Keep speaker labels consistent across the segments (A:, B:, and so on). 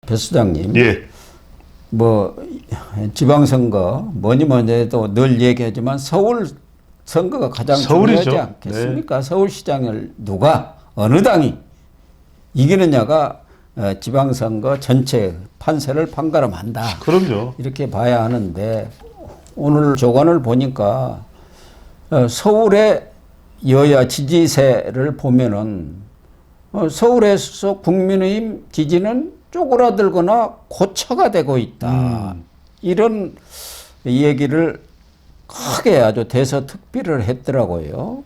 A: 배 수장님.
B: 예.
A: 뭐 지방선거 뭐니 해도 늘 얘기하지만 서울 선거가 가장
B: 서울이죠.
A: 중요하지 않겠습니까? 네. 서울시장을 누가 어느 당이 이기느냐가 지방선거 전체 판세를 판가름한다.
B: 그럼요.
A: 이렇게 봐야 하는데 오늘 조간을 보니까 서울의 여야 지지세를 보면은 서울에서 국민의힘 지지는 쪼그라들거나 고쳐가 되고 있다. 이런 얘기를 크게 아주 대서특필을 했더라고요.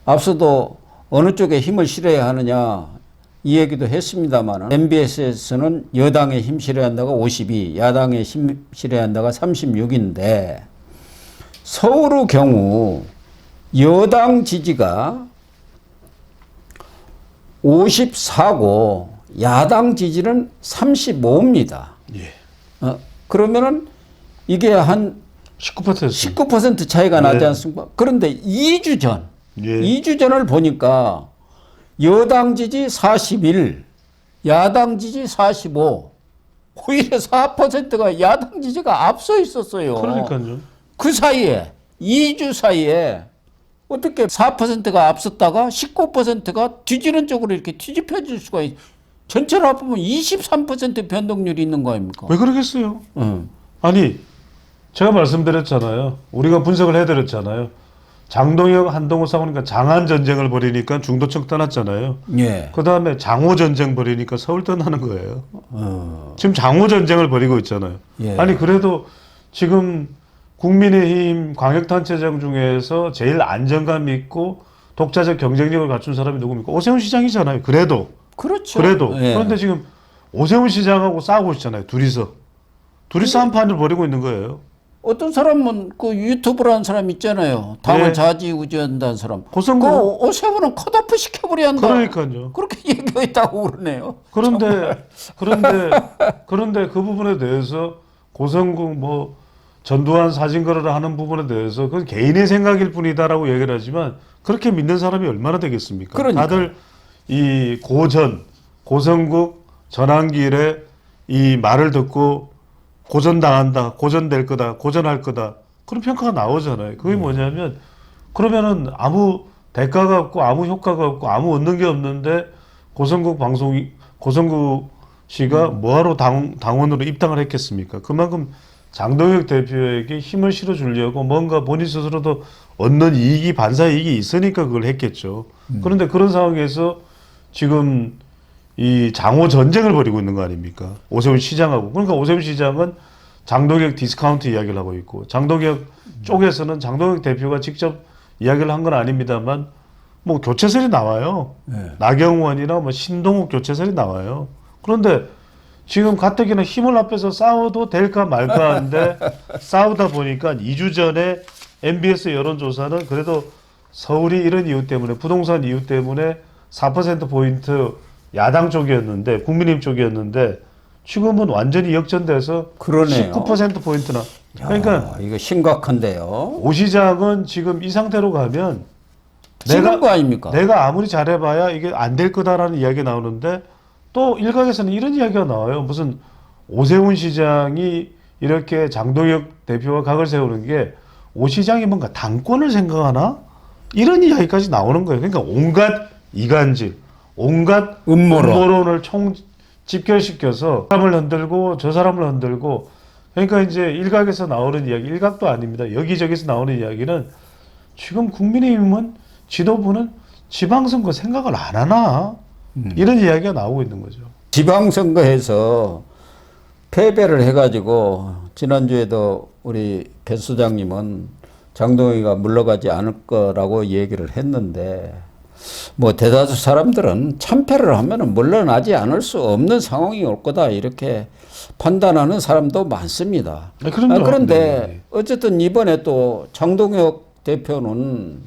A: 앞서도 어느 쪽에 힘을 실어야 하느냐 이 얘기도 했습니다만 MBS에서는 여당에 힘 실어야 한다가 52, 야당에 힘 실어야 한다가 36인데 서울의 경우 여당 지지가 54고 야당 지지는 35입니다.
B: 예.
A: 그러면은 이게 한 19% 차이가 나지 않습니까? 그런데 2주 전, 2주 전을 보니까 여당 지지 41, 야당 지지 45, 오히려 4%가 야당 지지가 앞서 있었어요.
B: 그러니까요.
A: 그 사이에, 2주 사이에 어떻게 4%가 앞섰다가 19%가 뒤지는 쪽으로 이렇게 뒤집혀질 수가 있어요. 전체를 합하면 23% 변동률이 있는 거 아닙니까?
B: 왜 그러겠어요? 아니, 제가 말씀드렸잖아요. 우리가 분석을 해드렸잖아요. 장동혁, 한동훈 싸우니까 장안 전쟁을 벌이니까 중도층 떠났잖아요.
A: 예.
B: 그 다음에 장호 전쟁 벌이니까 서울 떠나는 거예요. 지금 장호 전쟁을 벌이고 있잖아요.
A: 예.
B: 아니, 그래도 지금 국민의힘 광역단체장 중에서 제일 안정감 있고 독자적 경쟁력을 갖춘 사람이 누굽니까? 오세훈 시장이잖아요. 그래도.
A: 그렇죠. 예.
B: 그런데 지금 오세훈 시장하고 싸우고 있잖아요. 둘이서 한판을 벌이고 있는 거예요.
A: 어떤 사람은 그 유튜브라는 사람 있잖아요. 당을
B: 네.
A: 좌지우지한다는 사람.
B: 고성구.
A: 그 오세훈은 컷오프 시켜버려야 한다.
B: 그러니까요.
A: 그렇게 얘기했다고 그러네요.
B: 그런데 그 부분에 대해서 고성국 뭐 전두환 사진거래를 하는 부분에 대해서 그건 개인의 생각일 뿐이다라고 얘기를 하지만 그렇게 믿는 사람이 얼마나 되겠습니까?
A: 그러니까.
B: 다들 이 고성국 전환길에 이 말을 듣고 고전당한다, 고전될 거다, 고전할 거다 그런 평가가 나오잖아요. 그게 뭐냐면 그러면은 아무 대가가 없고 아무 효과가 없고 아무 얻는 게 없는데 고성국 씨가 뭐하러 당원으로 입당을 했겠습니까? 그만큼 장동혁 대표에게 힘을 실어주려고 뭔가 본인 스스로도 얻는 이익이 반사이익이 있으니까 그걸 했겠죠. 그런데 그런 상황에서 지금 이 장호 전쟁을 벌이고 있는 거 아닙니까? 오세훈 시장하고. 그러니까 오세훈 시장은 장동혁 디스카운트 이야기를 하고 있고 장동혁 쪽에서는 장동혁 대표가 직접 이야기를 한 건 아닙니다만 뭐 교체설이 나와요.
A: 네.
B: 나경원이나 뭐 신동욱 교체설이 나와요. 그런데 지금 가뜩이나 힘을 합해서 싸워도 될까 말까 하는데 싸우다 보니까 2주 전에 MBS 여론조사는 그래도 서울이 이런 이유 때문에 부동산 이유 때문에 4%포인트 야당 쪽이었는데 국민의힘 쪽이었는데 지금은 완전히 역전돼서
A: 그러네요.
B: 19%포인트나. 그러니까
A: 이거 심각한데요.
B: 오 시장은 지금 이 상태로 가면
A: 지는 거 아닙니까?
B: 내가 아무리 잘해봐야 이게 안 될 거다라는 이야기가 나오는데 또 일각에서는 이런 이야기가 나와요. 무슨 오세훈 시장이 이렇게 장동혁 대표와 각을 세우는 게 오 시장이 뭔가 당권을 생각하나? 이런 이야기까지 나오는 거예요. 그러니까 온갖 이간질, 온갖 음모론을 집결시켜서 사람을 흔들고 저 사람을 흔들고 그러니까 이제 일각에서 나오는 이야기, 일각도 아닙니다. 여기저기서 나오는 이야기는 지금 국민의힘은 지도부는 지방선거 생각을 안 하나? 이런 이야기가 나오고 있는 거죠.
A: 지방선거에서 패배를 해가지고 지난주에도 우리 배 수장님은 장동혁이가 물러가지 않을 거라고 얘기를 했는데 뭐 대다수 사람들은 참패를 하면은 물러나지 않을 수 없는 상황이 올 거다 이렇게 판단하는 사람도 많습니다. 그런데
B: 네.
A: 어쨌든 이번에 또 장동혁 대표는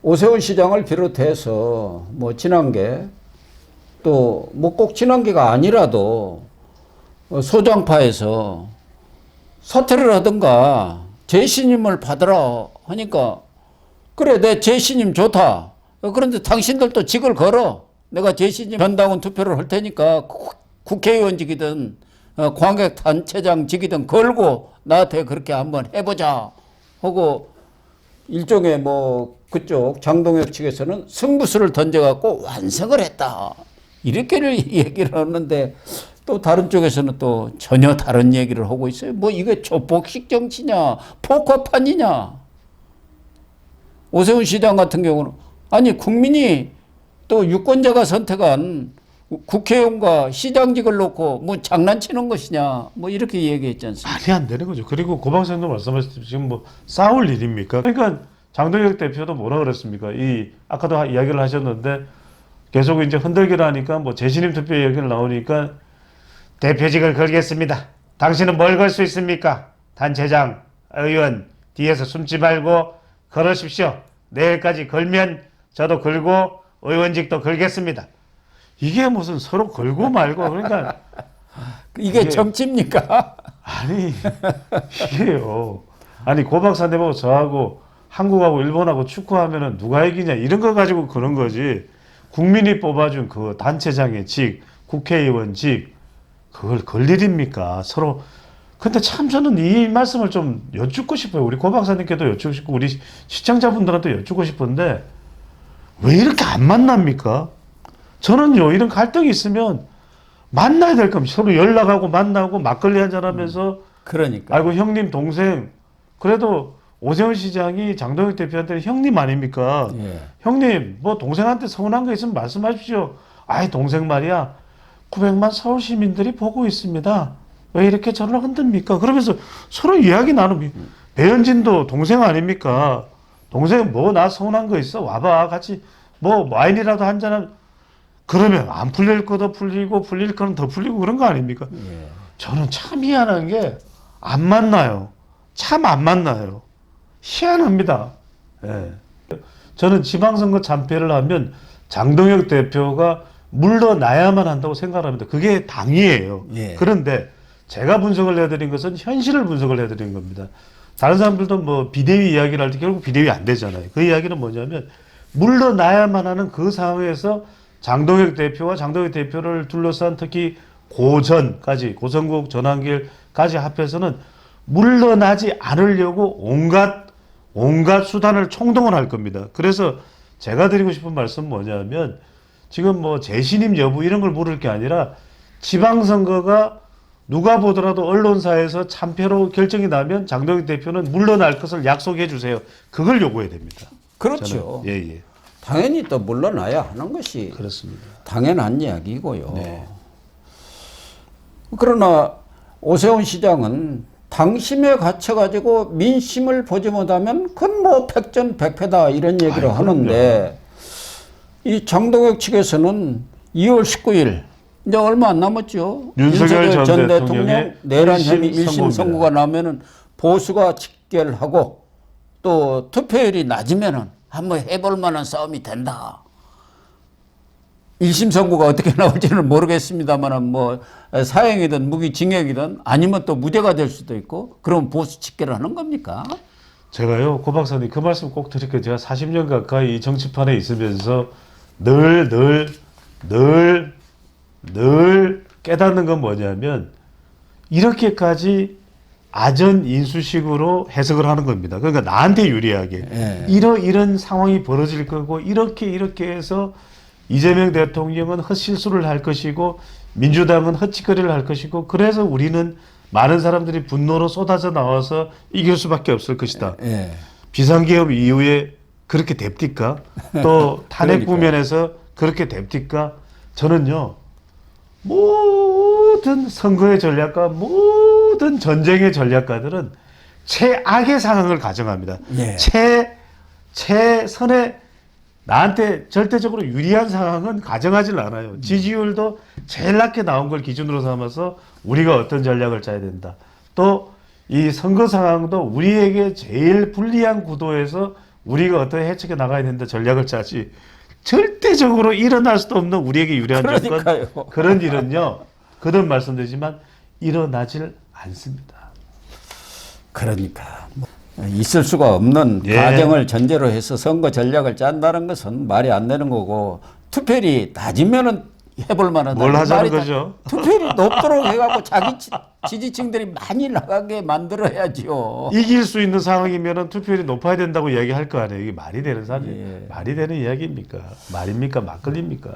A: 오세훈 시장을 비롯해서 뭐 지난게 또 뭐 꼭 지난게가 아니라도 소장파에서 사퇴를 하든가 재신임을 받으라 하니까 그래 내 재신임 좋다. 그런데 당신들도 직을 걸어. 내가 재신임 변당원 투표를 할 테니까 국회의원직이든 광역단체장직이든 걸고 나한테 그렇게 한번 해보자 하고 일종의 뭐 그쪽 장동혁 측에서는 승부수를 던져갖고 완성을 했다. 이렇게를 얘기를 하는데 또 다른 쪽에서는 또 전혀 다른 얘기를 하고 있어요. 뭐 이게 조폭식 정치냐 포커판이냐. 오세훈 시장 같은 경우는 아니 국민이 또 유권자가 선택한 국회의원과 시장직을 놓고 뭐 장난치는 것이냐 뭐 이렇게 얘기했지 않습니까?
B: 말이 안 되는 거죠. 그리고 고박사님도 말씀하셨듯이 지금 뭐 싸울 일입니까? 그러니까 장동혁 대표도 뭐라 그랬습니까? 이 아까도 이야기를 하셨는데 계속 이제 흔들기를 하니까 뭐 재신임 투표 얘기를 나오니까 대표직을 걸겠습니다. 당신은 뭘 걸 수 있습니까? 단체장, 의원 뒤에서 숨지 말고 걸으십시오. 내일까지 걸면 저도 걸고 의원직도 걸겠습니다. 이게 무슨 서로 걸고 말고 그러니까
A: 이게 정치입니까?
B: 아니 이게요. 아니 고박사 대보고 저하고 한국하고 일본하고 축구하면은 누가 이기냐 이런 거 가지고 그런 거지. 국민이 뽑아준 그 단체장의 직, 국회의원 직 그걸 걸 일입니까? 서로. 근데 참 저는 이 말씀을 좀 여쭙고 싶어요. 우리 고박사님께도 여쭙고 싶고 우리 시청자분들한테 여쭙고 싶은데 왜 이렇게 안 만납니까? 저는요 이런 갈등이 있으면 만나야 될 겁니다. 서로 연락하고 만나고 막걸리 한잔하면서
A: 그러니까.
B: 아이고 형님 동생 그래도 오세훈 시장이 장동혁 대표한테는 형님 아닙니까?
A: 예.
B: 형님 뭐 동생한테 서운한 거 있으면 말씀하십시오. 아이 동생 말이야 900만 서울 시민들이 보고 있습니다. 왜 이렇게 저를 흔듭니까? 그러면서 서로 이야기 나누면 배현진도 동생 아닙니까? 동생 뭐 나 서운한 거 있어? 와봐 같이 뭐 와인이라도 한잔하면 그러면 안 풀릴 거도 풀리고 풀릴 거는 더 풀리고 그런 거 아닙니까?
A: 예.
B: 저는 참 희한한 게 안 만나요. 참 안 만나요. 희한합니다. 예. 저는 지방선거 참패를 하면 장동혁 대표가 물러나야만 한다고 생각합니다. 그게 당위예요.
A: 예.
B: 그런데 제가 분석을 해드린 것은 현실을 분석을 해드린 겁니다. 다른 사람들도 뭐 비대위 이야기를 할 때 결국 비대위 안 되잖아요. 그 이야기는 뭐냐면 물러나야만 하는 그 상황에서 장동혁 대표와 장동혁 대표를 둘러싼 특히 고전까지 고성국 전환길까지 합해서는 물러나지 않으려고 온갖 수단을 총동원할 겁니다. 그래서 제가 드리고 싶은 말씀은 뭐냐면 지금 뭐 재신임 여부 이런 걸 물을 게 아니라 지방선거가 누가 보더라도 언론사에서 참패로 결정이 나면 장동혁 대표는 물러날 것을 약속해 주세요. 그걸 요구해야 됩니다.
A: 그렇죠.
B: 예, 예.
A: 당연히 또 물러나야 하는 것이
B: 그렇습니다.
A: 당연한 이야기고요.
B: 네.
A: 그러나 오세훈 시장은 당심에 갇혀가지고 민심을 보지 못하면 그건 뭐 백전백패다 이런 얘기를 하는데 이 장동혁 측에서는 2월 19일 이제 얼마 안 남았죠.
B: 윤석열 전 대통령의
A: 내란 혐의
B: 1심
A: 1심 선고가 나면은 보수가 직결하고 또 투표율이 낮으면은 한번 해볼 만한 싸움이 된다. 1심 선고가 어떻게 나올지는 모르겠습니다만 뭐 사형이든 무기징역이든 아니면 또 무죄가 될 수도 있고 그럼 보수 직결을 하는 겁니까?
B: 제가요 고 박사님 그 말씀 꼭 드릴게요. 제가 40년 가까이 이 정치판에 있으면서 늘 깨닫는 건 뭐냐면 이렇게까지 아전 인수식으로 해석을 하는 겁니다. 그러니까 나한테 유리하게
A: 예.
B: 이런 상황이 벌어질 거고 이렇게 해서 이재명 대통령은 헛실수를 할 것이고 민주당은 헛짓거리를 할 것이고 그래서 우리는 많은 사람들이 분노로 쏟아져 나와서 이길 수밖에 없을 것이다.
A: 예.
B: 비상계엄 이후에 그렇게 됩니까? 또 탄핵
A: 그러니까요.
B: 국면에서 그렇게 됩니까? 저는요 모든 선거의 전략가 모든 전쟁의 전략가들은 최악의 상황을 가정합니다.
A: 예.
B: 최선의 나한테 절대적으로 유리한 상황은 가정하지 않아요. 지지율도 제일 낮게 나온 걸 기준으로 삼아서 우리가 어떤 전략을 짜야 된다. 또 이 선거 상황도 우리에게 제일 불리한 구도에서 우리가 어떻게 해석해 나가야 된다 전략을 짜지. 절대적으로 일어날 수도 없는 우리에게 유리한 조건
A: 그러니까요.
B: 그런 일은요. 거듭 말씀드리지만 일어나질 않습니다.
A: 그러니까 있을 수가 없는
B: 예.
A: 가정을 전제로 해서 선거 전략을 짠다는 것은 말이 안 되는 거고 투표율이 낮으면은 해볼 만하다.
B: 뭘 하자는
A: 말이 다-
B: 거죠?
A: 투표율이 높도록 해갖고 자기 지지층들이 많이 나가게 만들어야죠.
B: 이길 수 있는 상황이면은 투표율이 높아야 된다고 이야기할 거 아니에요. 이게 말이 되는 사실,
A: 예.
B: 말이 되는 이야기입니까? 말입니까? 막걸리입니까?